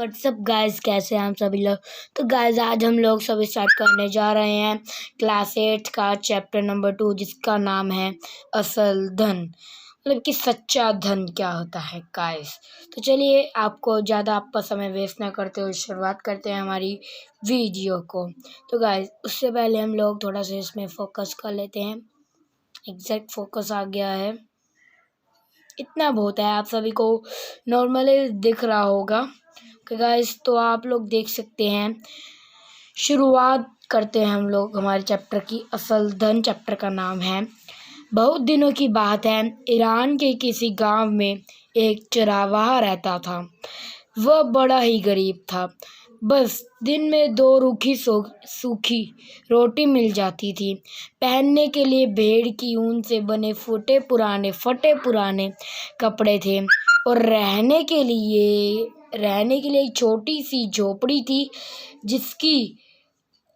WhatsApp guys, कैसे हैं हम सभी लोग। तो गाइस आज हम लोग सब स्टार्ट करने जा रहे हैं क्लास 8 का चैप्टर नंबर 2, जिसका नाम है असल धन, मतलब कि सच्चा धन क्या होता है गाइस। तो चलिए आपको ज़्यादा आपका समय वेस्ट ना करते हुए शुरुआत करते हैं हमारी वीडियो को। तो गाइस उससे पहले हम लोग थोड़ा सा इसमें फोकस कर लेते हैं। एग्जैक्ट फोकस आ गया है, इतना बहुत है, आप सभी को नॉर्मली दिख रहा होगा गाइस। तो आप लोग देख सकते हैं, शुरुआत करते हैं हम लोग हमारे चैप्टर की। असल धन चैप्टर का नाम है। बहुत दिनों की बात है, ईरान के किसी गांव में एक चरवाहा रहता था। वह बड़ा ही गरीब था। बस दिन में 2 रूखी सूखी रोटी मिल जाती थी। पहनने के लिए भेड़ की ऊन से बने फटे पुराने कपड़े थे, और रहने के लिए एक छोटी सी झोपड़ी थी, जिसकी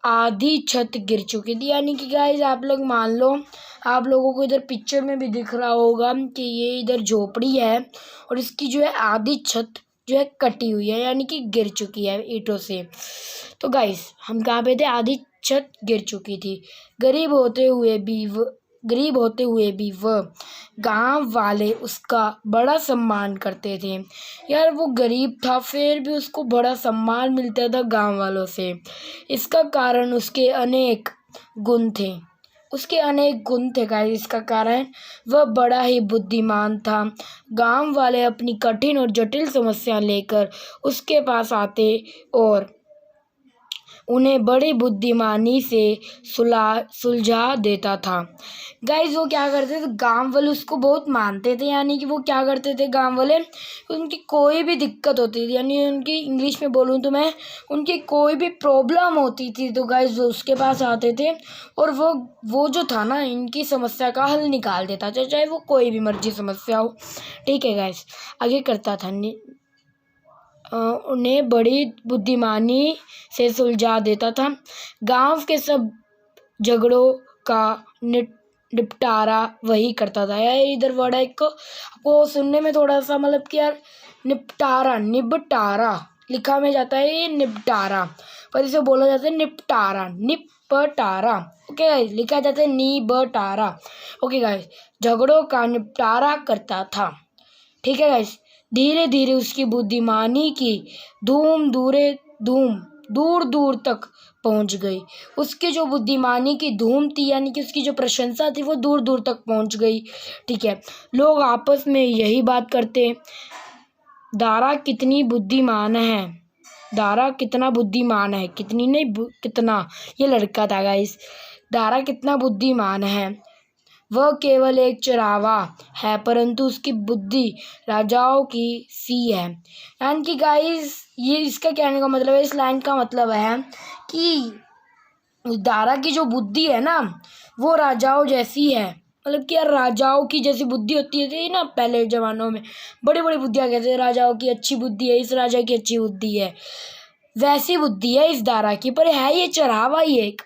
आधी छत गिर चुकी थी। यानी कि गाइस आप लोग मान लो, आप लोगों को इधर पिक्चर में भी दिख रहा होगा कि ये इधर झोपड़ी है और इसकी जो है आधी छत जो है कटी हुई है, यानी कि गिर चुकी है ईंटों से। तो गाइस हम कहाँ पे थे? आधी छत गिर चुकी थी। गरीब होते हुए भी वह गांव वाले उसका बड़ा सम्मान करते थे। यार वो गरीब था, फिर भी उसको बड़ा सम्मान मिलता था गांव वालों से। इसका कारण उसके अनेक गुण थे गाइस। इसका कारण वह बड़ा ही बुद्धिमान था। गांव वाले अपनी कठिन और जटिल समस्या लेकर उसके पास आते और उन्हें बड़ी बुद्धिमानी से सुलझा देता था। गाइस वो क्या करते थे, गांव वाले उसको बहुत मानते थे। यानी कि वो क्या करते थे गांव वाले, उनकी कोई भी दिक्कत होती थी, यानी उनकी इंग्लिश में बोलूँ तो मैं, उनकी कोई भी प्रॉब्लम होती थी तो गाइस वो उसके पास आते थे और वो जो था ना, इनकी समस्या का हल निकाल देता था, चाहे वो कोई भी मर्जी समस्या हो। ठीक है गाइस, आगे करता था। उन्हें बड़ी बुद्धिमानी से सुलझा देता था। गांव के सब झगड़ों का निपटारा वही करता था। यार इधर वर्ड है आपको सुनने में थोड़ा सा मतलब कि यार निबटारा लिखा में जाता है, ये निपटारा, पर इसे बोला जाता है निपटारा। ओके गाइस, लिखा जाता है निबटारा। ओके गाइस, झगड़ों का निपटारा करता था। ठीक है गाइस, धीरे धीरे उसकी बुद्धिमानी की धूम दूर दूर तक पहुंच गई। उसकी जो बुद्धिमानी की धूम थी, यानी कि उसकी जो प्रशंसा थी, वो दूर दूर तक पहुंच गई। ठीक है, लोग आपस में यही बात करते, दारा कितना बुद्धिमान है, कितनी नहीं कितना, ये लड़का था गाइस। दारा कितना बुद्धिमान है। वह केवल एक चरावा है, परंतु उसकी बुद्धि राजाओं की सी है। यानी कि गाइस ये इसका कहने का मतलब है, इस लाइन का मतलब है कि दारा की जो बुद्धि है ना, वो राजाओं जैसी है। मतलब कि यार राजाओं की जैसी बुद्धि होती है ना, पहले जमानों में बड़ी बड़ी बुद्धियाँ कहते हैं, राजाओं की अच्छी बुद्धि है, इस राजा की अच्छी बुद्धि है, वैसी बुद्धि है इस दारा की। पर है ये चरावा ही एक,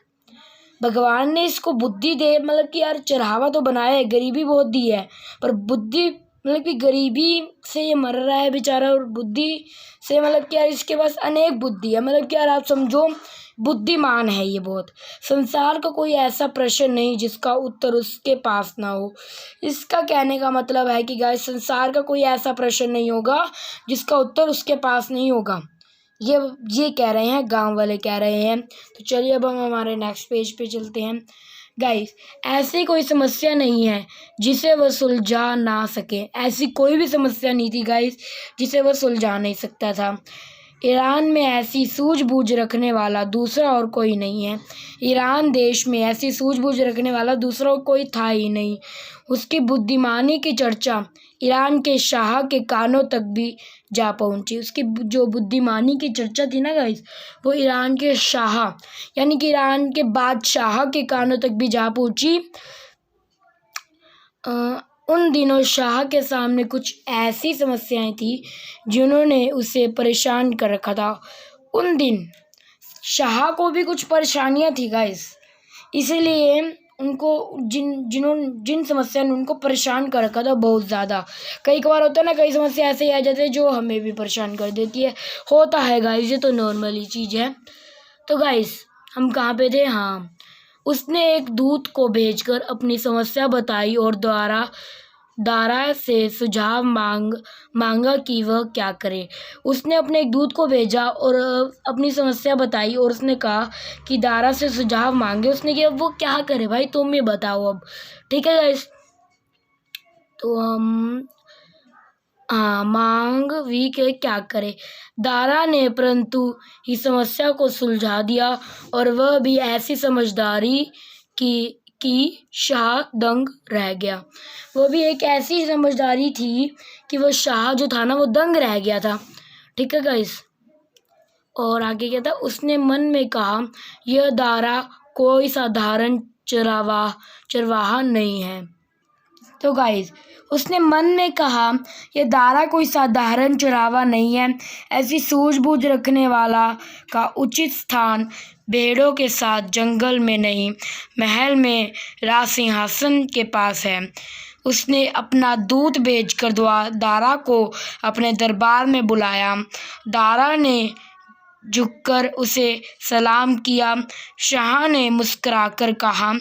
भगवान ने इसको बुद्धि दे, मतलब कि यार चढ़ावा तो बनाया है, गरीबी बहुत दी है, पर बुद्धि मतलब कि गरीबी से ये मर रहा है बेचारा, और बुद्धि से मतलब कि यार इसके पास अनेक बुद्धि है। मतलब कि यार आप समझो, बुद्धिमान है ये बहुत। संसार का कोई ऐसा प्रश्न नहीं जिसका उत्तर उसके पास ना हो। इसका कहने का मतलब है कि गाइस संसार का कोई ऐसा प्रश्न नहीं होगा जिसका उत्तर उसके पास नहीं होगा। ये कह रहे हैं, गांव वाले कह रहे हैं। तो चलिए अब हम हमारे नेक्स्ट पेज पे चलते हैं। गाइस ऐसी कोई समस्या नहीं है जिसे वह सुलझा ना सके। ऐसी कोई भी समस्या नहीं थी गाइस जिसे वह सुलझा नहीं सकता था। ईरान में ऐसी सूझबूझ रखने वाला दूसरा और कोई नहीं है। ईरान देश में ऐसी सूझबूझ रखने वाला दूसरा और कोई था ही नहीं। उसकी बुद्धिमानी की चर्चा ईरान के शाह के कानों तक भी जा पहुंची। उसकी जो बुद्धिमानी की चर्चा थी ना गाइस, वो ईरान के शाह यानी कि ईरान के बादशाह के कानों तक भी जा पहुंची। उन दिनों शाह के सामने कुछ ऐसी समस्याएं थी जिन्होंने उसे परेशान कर रखा था। उन दिन शाह को भी कुछ परेशानियां थी गाइस, इसीलिए उनको जिन समस्या ने उनको परेशान कर रखा था बहुत ज़्यादा। कई बार होता है ना, कई समस्या ऐसे ही आ जाते हैं जो हमें भी परेशान कर देती है, होता है गाइस, ये तो नॉर्मली चीज़ है। तो गाइस हम कहाँ पे थे? हाँ, उसने एक दूत को भेजकर अपनी समस्या बताई और दारा से सुझाव मांगा कि वह क्या करे। उसने अपने एक दूत को भेजा और अपनी समस्या बताई और उसने कहा कि दारा से सुझाव मांगे। उसने कि अब वो क्या करे भाई, तुम ही बताओ अब। ठीक है गाइस, तो हम मांग भी के क्या करे। दारा ने परंतु ही समस्या को सुलझा दिया और वह भी ऐसी समझदारी की शाह दंग रह गया। वो भी एक ऐसी समझदारी थी कि वो शाह जो था ना, वो दंग रह गया था। ठीक है गाइस, और आगे क्या था? उसने मन में कहा, यह दारा कोई साधारण चरवाहा नहीं है। तो गाइस उसने मन में कहा, यह दारा कोई साधारण चरावा नहीं है। ऐसी सूझबूझ रखने वाला का उचित स्थान भेड़ों के साथ जंगल में नहीं, महल में राजसिंहासन के पास है। उसने अपना दूत भेजकर दारा को अपने दरबार में बुलाया। दारा ने झुककर उसे सलाम किया। शाह ने मुस्कुराकर कहा,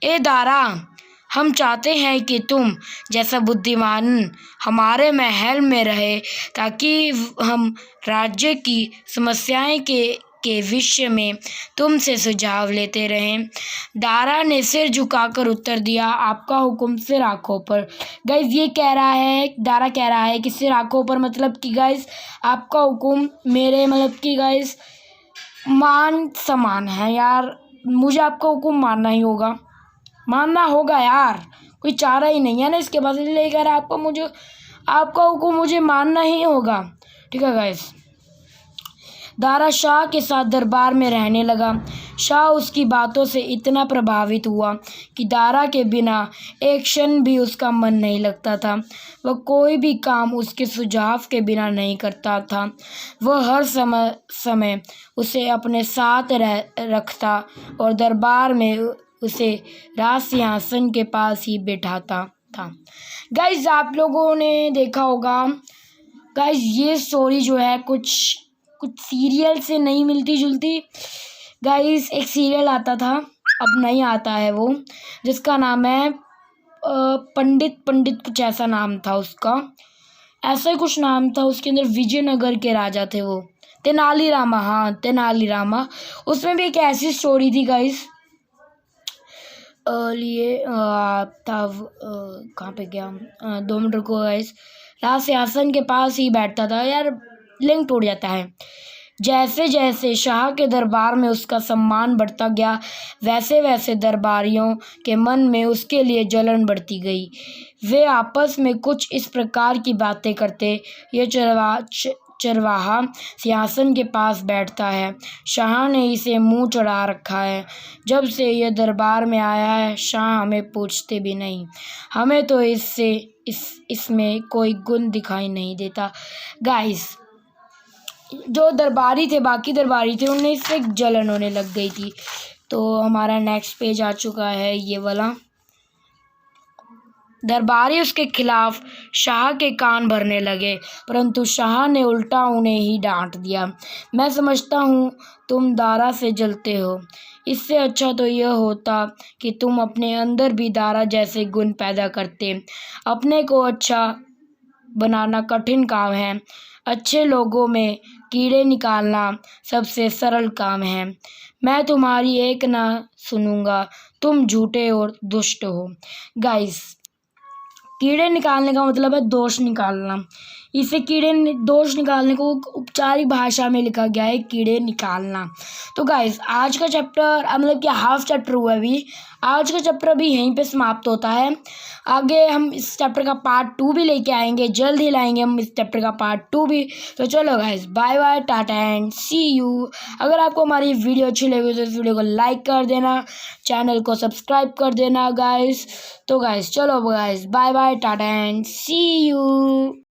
ए दारा, हम चाहते हैं कि तुम जैसा बुद्धिमान हमारे महल में रहे, ताकि हम राज्य की समस्याएं के विषय में तुमसे सुझाव लेते रहें। दारा ने सिर झुकाकर उत्तर दिया, आपका हुक्म सिर आंखों पर। गाइस ये कह रहा है, दारा कह रहा है कि सिर आंखों पर मतलब कि गाइस आपका हुक्म मेरे मतलब कि गाइस मान समान है यार, मुझे आपका हुक्म मानना होगा यार, कोई चारा ही नहीं है ना इसके पास, इसलिए कह रहा है आपका हुक्म मुझे मानना ही होगा। ठीक है गाइस, दारा शाह के साथ दरबार में रहने लगा। शाह उसकी बातों से इतना प्रभावित हुआ कि दारा के बिना एक क्षण भी उसका मन नहीं लगता था। वह कोई भी काम उसके सुझाव के बिना नहीं करता था। वह हर समय उसे अपने साथ रखता और दरबार में उसे राज सिंहासन के पास ही बैठाता था। गाइज आप लोगों ने देखा होगा गाइज, ये स्टोरी जो है कुछ सीरियल से नहीं मिलती जुलती। गाइज एक सीरियल आता था, अब नहीं आता है वो, जिसका नाम है पंडित कुछ ऐसा नाम था उसका, ऐसा ही कुछ नाम था। उसके अंदर विजयनगर के राजा थे वो, तेनालीरामा। हाँ तेनालीरामा, उसमें भी एक ऐसी स्टोरी थी गाइज। तब कहाँ पे गया, 2 मिनट रुको गाइस। राज सिंहासन के पास ही बैठता था यार, लिंक टूट जाता है। जैसे जैसे शाह के दरबार में उसका सम्मान बढ़ता गया, वैसे वैसे दरबारियों के मन में उसके लिए जलन बढ़ती गई। वे आपस में कुछ इस प्रकार की बातें करते, ये चरवाहा सिंहासन के पास बैठता है, शाह ने इसे मुंह चढ़ा रखा है। जब से यह दरबार में आया है, शाह हमें पूछते भी नहीं। हमें तो इसमें कोई गुण दिखाई नहीं देता। गाइस जो दरबारी थे, बाकी दरबारी थे, उन्हें इससे जलन होने लग गई थी। तो हमारा नेक्स्ट पेज आ चुका है ये वाला। दरबारी उसके खिलाफ शाह के कान भरने लगे, परंतु शाह ने उल्टा उन्हें ही डांट दिया। मैं समझता हूँ तुम दारा से जलते हो, इससे अच्छा तो यह होता कि तुम अपने अंदर भी दारा जैसे गुण पैदा करते। अपने को अच्छा बनाना कठिन काम है, अच्छे लोगों में कीड़े निकालना सबसे सरल काम है। मैं तुम्हारी एक ना सुनूंगा, तुम झूठे और दुष्ट हो। गाइस कीड़े निकालने का मतलब है दोष निकालना। इसे दोष निकालने को उपचारिक भाषा में लिखा गया है, कीड़े निकालना। तो गाइस आज का चैप्टर मतलब कि हाफ चैप्टर हुआ अभी, आज का चैप्टर अभी यहीं पे समाप्त होता है। आगे हम इस चैप्टर का पार्ट 2 भी लेके आएंगे, जल्द ही लाएंगे हम इस चैप्टर का पार्ट 2 भी। तो चलो guys, bye bye, tata and see you. अगर आपको हमारी वीडियो अच्छी लगी तो इस वीडियो को लाइक कर देना, चैनल को सब्सक्राइब कर देना गाइस। तो गाइस चलो guys, bye bye, tata and see you.